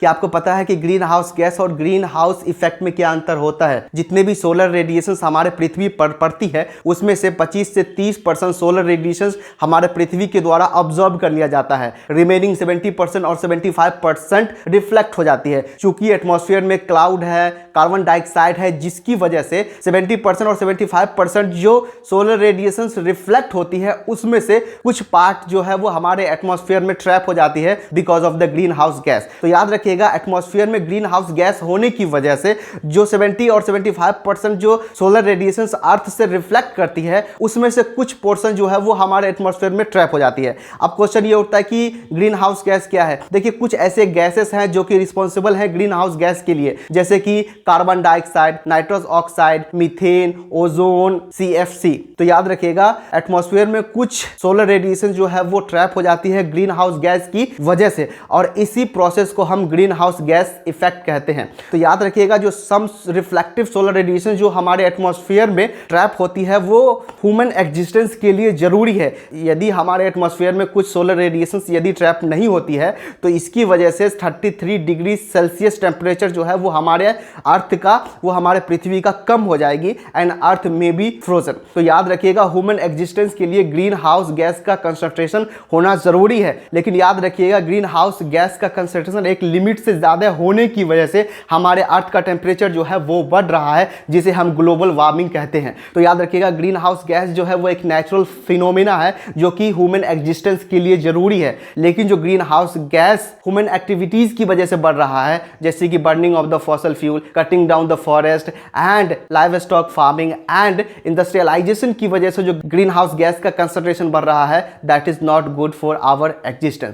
क्या आपको पता है कि ग्रीन हाउस गैस और ग्रीन हाउस इफेक्ट में क्या अंतर होता है? जितने भी सोलर रेडिएशन हमारे पृथ्वी पर पड़ती है उसमें से 25 से 30% सोलर रेडिएशन हमारे पृथ्वी के द्वारा ऑब्जॉर्ब कर लिया जाता है। रिमेनिंग 70% और 75% रिफ्लेक्ट हो जाती है। चूंकि एटमॉस्फेयर में क्लाउड है, कार्बन डाइऑक्साइड है, जिसकी वजह से 70% और 75% जो सोलर रेडिएशन रिफ्लेक्ट होती है उसमें से कुछ पार्ट जो है वो हमारे एटमॉस्फेयर में ट्रैप हो जाती है because of the green house gas. तो याद रखिए एटमॉस्फेयर में ग्रीन हाउस गैस होने की वजह से जो 70 और 75% जो सोलर रेडिएशन अर्थ से रिफ्लेक्ट करती है उसमें से कुछ पोर्शन जो है वो हमारे एटमॉस्फेयर में ट्रैप हो जाती है। अब क्वेश्चन ये उठता है कि ग्रीन हाउस गैस क्या है? देखिए, कुछ ऐसे गैसेस हैं जो कि रिस्पॉन्सिबल है ग्रीन हाउस गैस के लिए, जैसे कि carbon dioxide, nitrous oxide, methane, ozone, CFC। तो याद रखिएगा एटमॉस्फेयर में कुछ सोलर रेडिएशन जो है वो ट्रैप हो जाती है ग्रीन हाउस गैस की वजह से, और इसी प्रोसेस को हम ग्रीन हाउस गैस इफेक्ट कहते हैं। तो याद रखिएगा जो सम रिफ्लेक्टिव सोलर रेडिएशन जो हमारे एटमॉस्फेयर में ट्रैप होती है वो ह्यूमन एग्जिस्टेंस के लिए जरूरी है। यदि हमारे एटमॉस्फेयर में कुछ सोलर रेडिएशन यदि ट्रैप नहीं होती है तो इसकी वजह से 33 डिग्री सेल्सियस टेम्परेचर जो है वो हमारे अर्थ का, वो हमारे पृथ्वी का कम हो जाएगी एंड अर्थ में बी फ्रोजन। तो याद रखिएगा ह्यूमन एग्जिस्टेंस के लिए ग्रीन हाउस गैस का कंसंट्रेशन होना जरूरी है, लेकिन याद रखिएगा ग्रीन हाउस गैस का कंसंट्रेशन एक लिमिट से ज्यादा होने की वजह से हमारे अर्थ का टेम्परेचर जो है वो बढ़ रहा है, जिसे हम ग्लोबल वार्मिंग कहते हैं। तो याद रखिएगा ग्रीन हाउस गैस जो है वो एक नेचुरल फिनोमिना है जो कि ह्यूमन एग्जिस्टेंस के लिए जरूरी है, लेकिन जो greenhouse gas human activities की वजह से बढ़ रहा है, जैसे कि burning of the fossil fuel, cutting down the forest and livestock farming and industrialisation की वजह से जो ग्रीन हाउस गैस का कंसंट्रेशन बढ़ रहा है, that is not good for our existence.